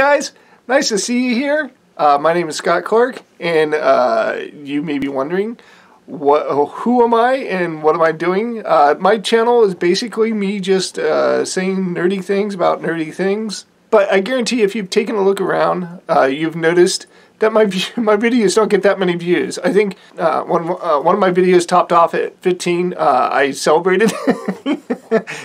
guys, nice to see you here. My name is Scott Clark, and you may be wondering, who am I and what am I doing? My channel is basically me just saying nerdy things about nerdy things. But I guarantee if you've taken a look around, you've noticed that my videos don't get that many views. I think one of my videos topped off at 15. I celebrated.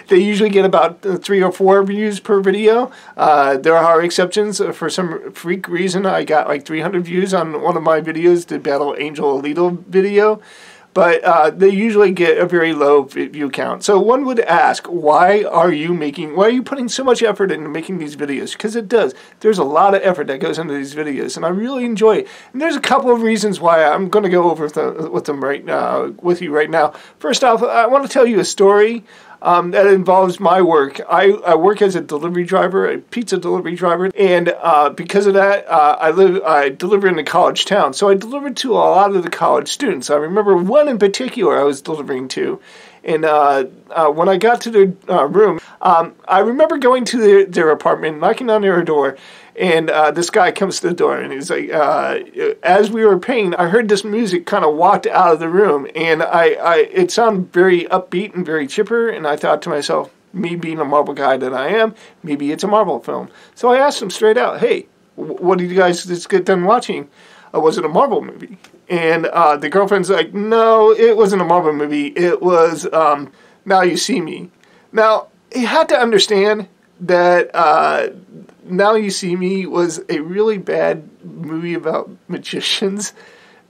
They usually get about 3 or 4 views per video. There are exceptions. For some freak reason, I got like 300 views on one of my videos, the Battle Angel Alito video. But they usually get a very low view count. So one would ask, why are you putting so much effort into making these videos? Because it does. There's a lot of effort that goes into these videos, and I really enjoy it. And there's a couple of reasons why I'm going to go over with you right now. First off, I want to tell you a story that involves my work. I work as a delivery driver, a pizza delivery driver, and because of that, I deliver in a college town. So I delivered to a lot of the college students. I remember one in particular I was delivering to, and when I got to their room, I remember going to their apartment, knocking on their door, and this guy comes to the door, and he's like, as we were paying, I heard this music kind of walked out of the room, and it sounded very upbeat and very chipper, and I thought to myself, me being a Marvel guy that I am, maybe it's a Marvel film. So I asked him straight out, hey, what did you guys just get done watching? Was it a Marvel movie? And the girlfriend's like, no, it wasn't a Marvel movie. It was Now You See Me. Now, you had to understand that Now You See Me was a really bad movie about magicians.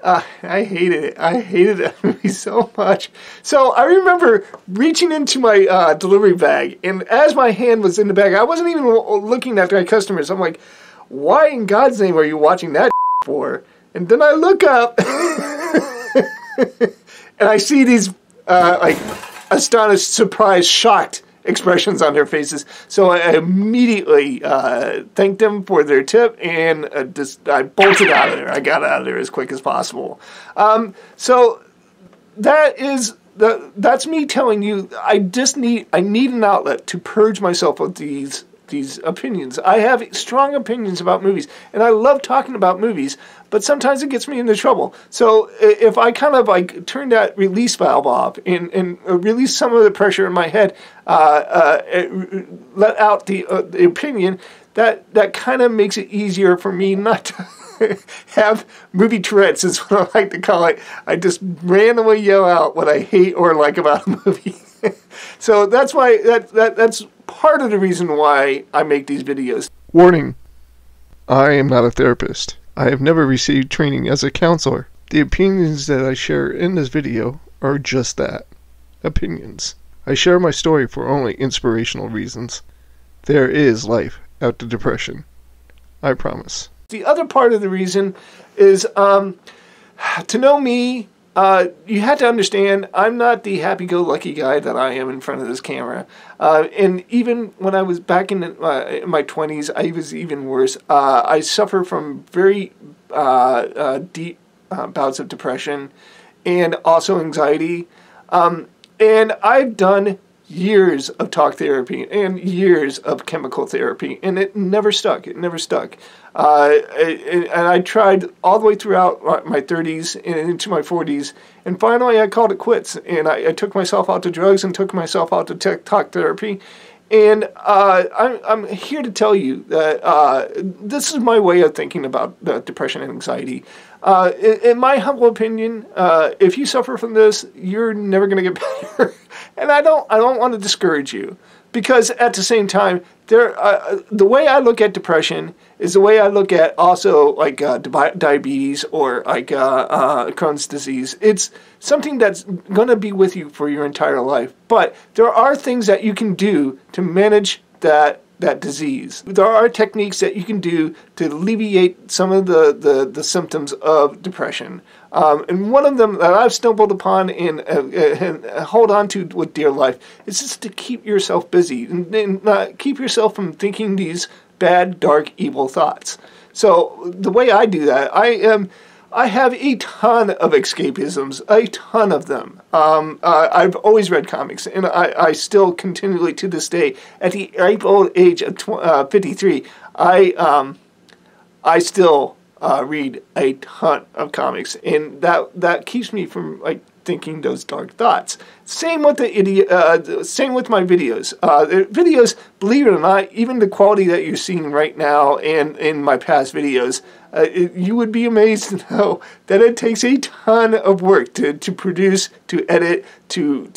I hated it. I hated that movie so much. So I remember reaching into my delivery bag, and as my hand was in the bag, I wasn't even looking at my customers. I'm like, why in God's name are you watching that for? And then I look up, and I see these like astonished, surprised, shocked expressions on their faces. So I immediately thanked them for their tip, and I bolted out of there. I got out of there as quick as possible. So that's me telling you, I need an outlet to purge myself of these opinions. I have strong opinions about movies, and I love talking about movies, but sometimes it gets me into trouble. So if I kind of like turn that release valve off and release some of the pressure in my head, let out the opinion, that kind of makes it easier for me not to have movie Tourette's, is what I like to call it. I just randomly yell out what I hate or like about a movie. So that's why that's part of the reason why I make these videos. Warning, I am not a therapist. I have never received training as a counselor. The opinions that I share in this video are just that, opinions. I share my story for only inspirational reasons. There is life after depression. I promise. The other part of the reason is, to know me, you have to understand, I'm not the happy-go-lucky guy that I am in front of this camera. And even when I was back in my 20s, I was even worse. I suffer from very deep bouts of depression and also anxiety. And I've done years of talk therapy and years of chemical therapy, and it never stuck. It never stuck. And I tried all the way throughout my 30s and into my 40s, and finally I called it quits. And I took myself out to drugs and took myself out to talk therapy. And I'm here to tell you that this is my way of thinking about depression and anxiety. In my humble opinion, if you suffer from this, you're never going to get better. And I don't want to discourage you, because at the same time, the way I look at depression is the way I look at also like diabetes or like Crohn's disease. It's something that's going to be with you for your entire life. But there are things that you can do to manage that disease. There are techniques that you can do to alleviate some of the symptoms of depression. And one of them that I've stumbled upon and hold on to with dear life is just to keep yourself busy and keep yourself from thinking these bad, dark, evil thoughts. So the way I do that, I have a ton of escapisms, a ton of them. I've always read comics, and I still continually to this day, at the ripe old age of 53, I still read a ton of comics, and that keeps me from like thinking those dark thoughts. Same with same with my videos. Videos, believe it or not, even the quality that you're seeing right now and in my past videos, you would be amazed to know that it takes a ton of work to produce, to edit, to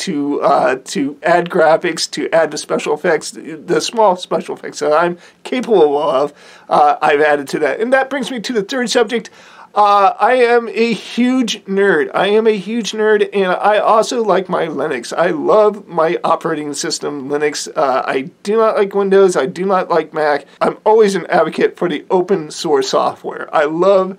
add graphics, to add the special effects, the small special effects that I'm capable of. I've added to that, and that brings me to the third subject. I am a huge nerd. And I also like my Linux. I love my operating system, Linux. I do not like Windows. I do not like Mac. I'm always an advocate for the open source software. I love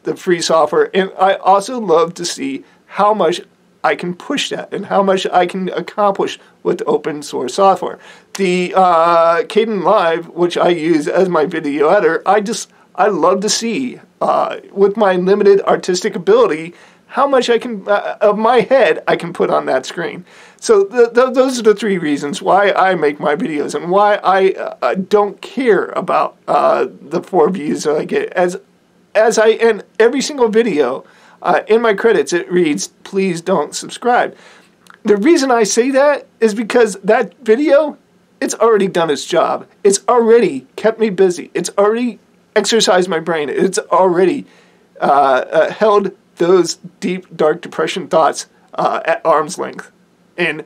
the free software, and I also love to see how much I can push that and how much I can accomplish with open source software. The Kdenlive, which I use as my video editor, I love to see, with my limited artistic ability, how much I can, of my head, I can put on that screen. So those are the three reasons why I make my videos and why I don't care about the 4 views that I get. As I end every single video, in my credits it reads, "Please don't subscribe." The reason I say that is because that video, it's already done its job. It's already kept me busy. It's already exercised my brain. It's already held those deep, dark depression thoughts at arm's length. And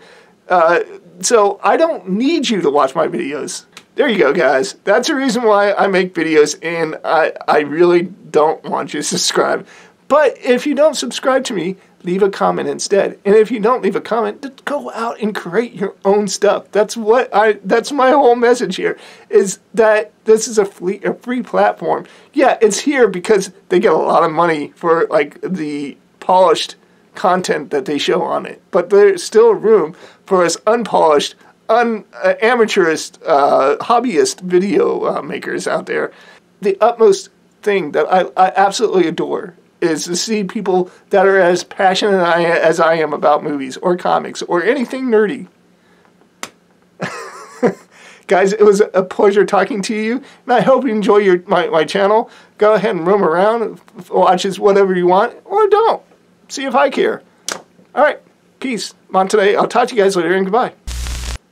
so I don't need you to watch my videos. There you go, guys. That's the reason why I make videos, and I really don't want you to subscribe. But if you don't subscribe to me, leave a comment instead. And if you don't leave a comment, just go out and create your own stuff. That's my whole message here, is that this is a free platform. Yeah, it's here because they get a lot of money for like the polished content that they show on it. But there's still room for us unpolished, amateurist, hobbyist video makers out there. The utmost thing that I absolutely adore is to see people that are as passionate as I am about movies or comics or anything nerdy. Guys, it was a pleasure talking to you, and I hope you enjoy my channel. Go ahead and roam around, watch whatever you want, or don't. See if I care. All right, peace. On today, I'll talk to you guys later, and goodbye.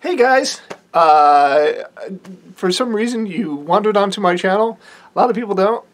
Hey guys, for some reason you wandered onto my channel. A lot of people don't.